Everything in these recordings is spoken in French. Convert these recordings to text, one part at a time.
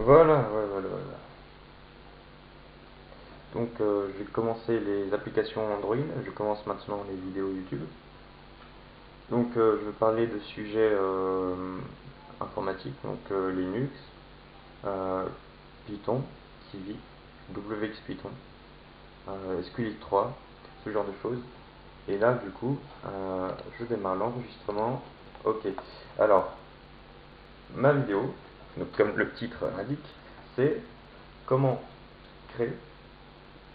Voilà, ouais, voilà, voilà. Donc, je vais commencer les applications Android. Je commence maintenant les vidéos YouTube. Donc, je vais parler de sujets informatiques, donc Linux, euh, Python, Kiwi, WX Python, SQLite 3, ce genre de choses. Et là, du coup, je démarre l'enregistrement. Ok. Alors, ma vidéo, donc comme le titre l'indique, c'est comment créer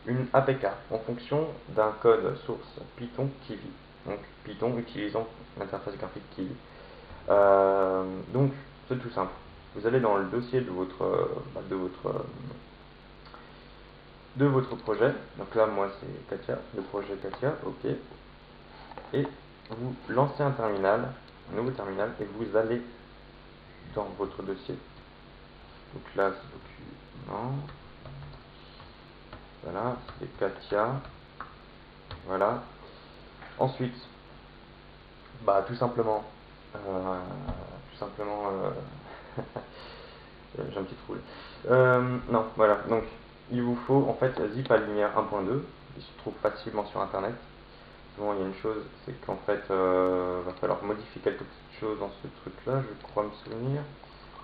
une APK en fonction d'un code source Python Kiwi. Donc Python utilisant l'interface graphique Kiwi. Donc c'est tout simple. Vous allez dans le dossier de votre projet. Donc là moi c'est Katia, le projet Katia, ok. Et vous lancez un terminal, un nouveau terminal, et vous allez dans votre dossier. Donc là c'est document, voilà, c'est Katia, voilà. Ensuite, bah tout simplement, euh, tout simplement, j'ai un petit trou là. Non, voilà, donc il vous faut en fait zip alinéa 1.2, il se trouve facilement sur internet. Souvent il y a une chose, c'est qu'en fait va falloir modifier quelques petites choses dans ce truc là, je crois me souvenir.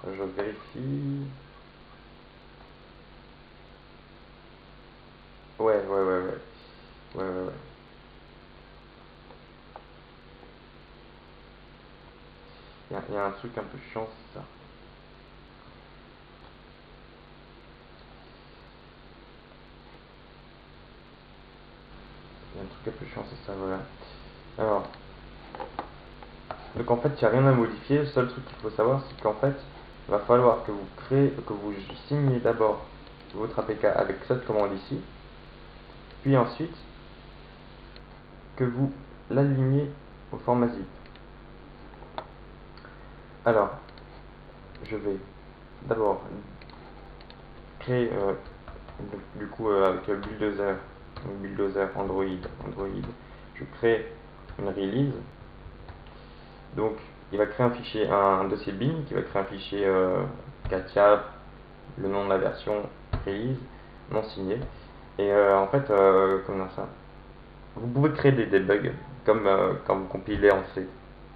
Je vérifie. Ouais, ouais, ouais, ouais. Ouais, ouais, ouais. Il y a un truc un peu chiant, c'est ça. Il y a un truc un peu chiant, c'est ça, voilà. Alors, donc en fait, il n'y a rien à modifier. Le seul truc qu'il faut savoir, c'est qu'en fait, il va falloir que vous signiez d'abord votre APK avec cette commande ici, puis ensuite que vous l'aligniez au format zip. Alors, je vais d'abord créer, du coup, avec Bulldozer Android, je crée une release. Donc, il va créer un dossier bin qui va créer un fichier Katia, le nom de la version, release, non signé. Et en fait, comment ça vous pouvez créer des debugs, comme quand vous compilez en C.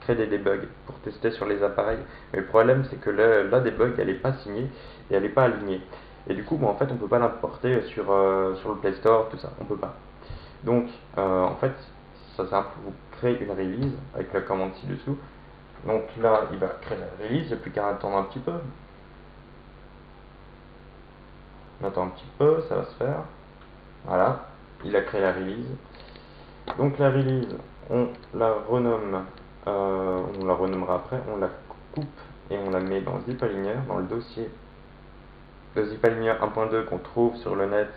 Créer des debugs pour tester sur les appareils. Mais le problème, c'est que la debug, elle n'est pas signée et elle n'est pas alignée. Et du coup, en fait, on ne peut pas l'importer sur le Play Store, tout ça. On peut pas. Donc, en fait, ça c'est simple. Vous créez une release avec la commande ci-dessous. Donc là, il va créer la release. Il n'y a plus qu'à attendre un petit peu. On attend un petit peu, ça va se faire. Voilà, il a créé la release. Donc la release, on la renomme, on la renommera après, on la coupe et on la met dans ZipAligner, dans le dossier de ZipAligner 1.2 qu'on trouve sur le net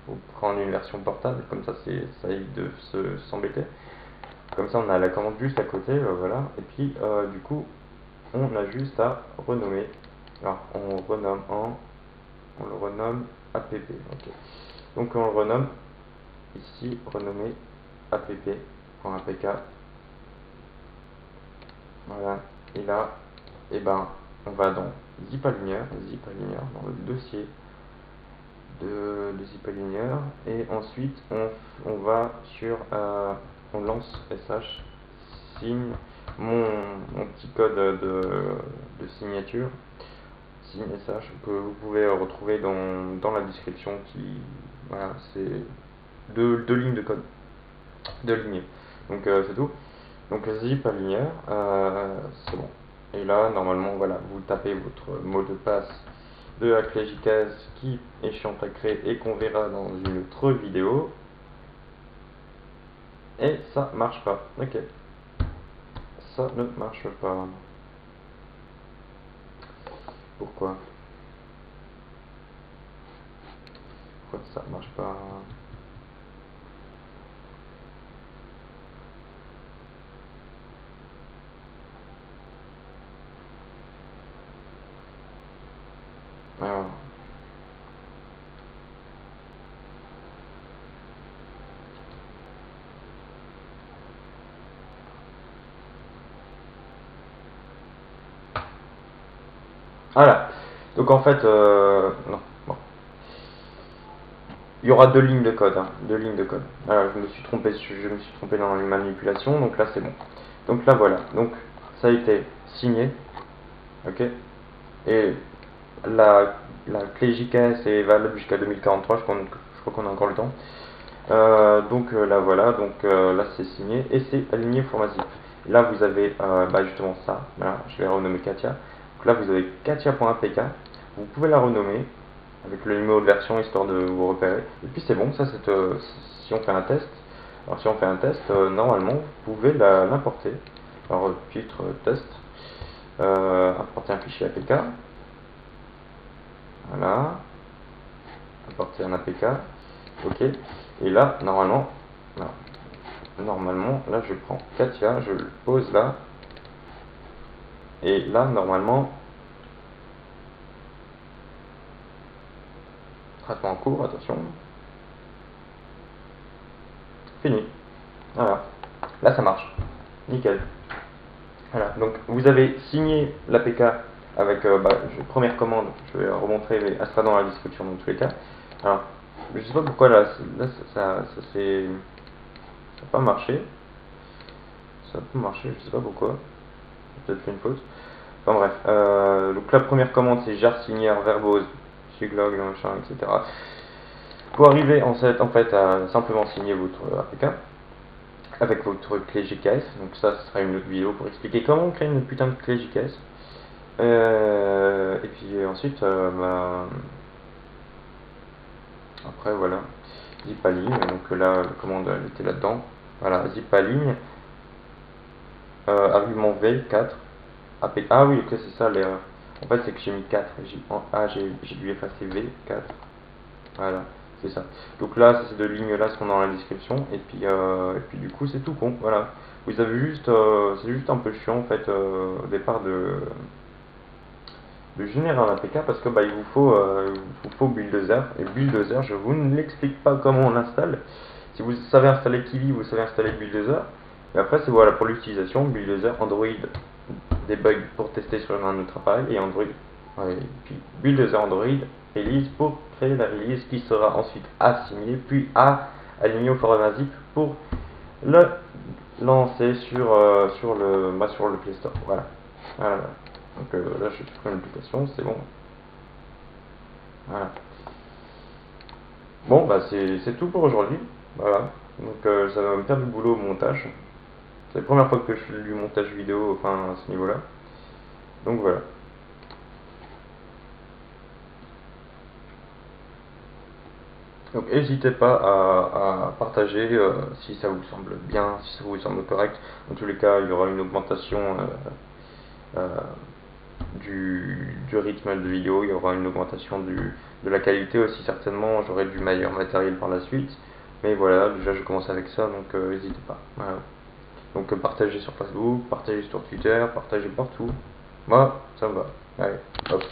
pour prendre une version portable, comme ça ça évite de s'embêter. Comme ça on a la commande juste à côté, voilà. Et puis du coup on a juste à renommer. Alors on le renomme app. Ok. Donc on le renomme ici, renommer app.apk. Voilà. Et là, eh ben, on va dans ZipAligner, dans le dossier de ZipAligner. Et ensuite, on va on lance SH, signe mon petit code de signature. Signe SH, vous pouvez retrouver dans la description voilà, c'est deux lignes de code, deux lignes. Donc c'est tout. Donc zip aligner, c'est bon. Et là, normalement, voilà, vous tapez votre mot de passe de la clé JKS qui est chiant à créer et qu'on verra dans une autre vidéo. Et ça marche pas. Ok. Ça ne marche pas. Pourquoi? Pourquoi ça marche pas? Alors, voilà. Donc en fait, non, bon. Il y aura deux lignes de code, hein, deux lignes de code. Voilà, je me suis trompé dans les manipulations, donc là c'est bon. Donc là voilà, donc ça a été signé, ok. Et la clé JKS est valable jusqu'à 2043, je crois qu'on a encore le temps. Donc là voilà, donc là c'est signé et c'est aligné au format zip. Là vous avez justement ça, voilà, je l'ai renommé Katia. Donc là vous avez katia.apk, vous pouvez la renommer avec le numéro de version histoire de vous repérer. Et puis c'est bon, ça c'est si on fait un test. Alors si on fait un test, normalement vous pouvez l'importer. Alors titre test, importer un fichier APK, voilà, importer un APK, ok. Et là normalement, là je prends Katia, je le pose là, et là normalement, traitement en cours, attention, fini, voilà, là ça marche, nickel. Voilà, donc vous avez signé l'APK avec première commande, je vais remontrer, mais elle sera dans la description dans tous les cas. Alors, je sais pas pourquoi là ça n'a pas marché. Ça n'a pas marché, je sais pas pourquoi. J'ai peut-être fait une faute. Enfin bref, donc la première commande c'est jar signer verbose, suglog, machin, etc. Pour arriver en fait à simplement signer votre APK avec votre clé GKS, donc ça ce sera une autre vidéo pour expliquer comment on crée une putain de clé GKS. Et puis ensuite, après voilà, zip aligne, donc là la commande elle était là-dedans. Voilà, zip aligne, argument V4, AP. Ah oui, ok, c'est ça l'erreur. En fait, c'est que j'ai mis 4, j'ai dû effacer V4. Voilà, c'est ça. Donc là, c'est ces deux lignes-là sont dans la description, et puis du coup, c'est tout con. Voilà, vous avez juste, c'est juste un peu chiant en fait au départ de générer un APK parce que il vous faut Buildozer et Buildozer je vous ne l'explique pas comment on l'installe. Si vous savez installer Kivy, vous savez installer Buildozer, et après c'est voilà pour l'utilisation Buildozer Android debug pour tester sur un autre appareil et Android et puis Buildozer Android release pour créer la release qui sera ensuite assignée puis alignée au format zip pour le lancer sur le Play Store. Voilà. Voilà. Donc là je supprime l'application, c'est bon. Voilà. Bon bah c'est tout pour aujourd'hui. Voilà. Donc ça va me faire du boulot au montage. C'est la première fois que je fais du montage vidéo, enfin à ce niveau-là. Donc voilà. Donc n'hésitez pas à partager si ça vous semble bien, si ça vous semble correct. Dans tous les cas, il y aura une augmentation euh, du rythme de vidéo, il y aura une augmentation de la qualité aussi certainement, j'aurai du meilleur matériel par la suite. Mais voilà, déjà je commence avec ça, donc n'hésitez pas. Voilà. Donc partagez sur Facebook, partagez sur Twitter, partagez partout. Moi, ça me va. Allez, hop.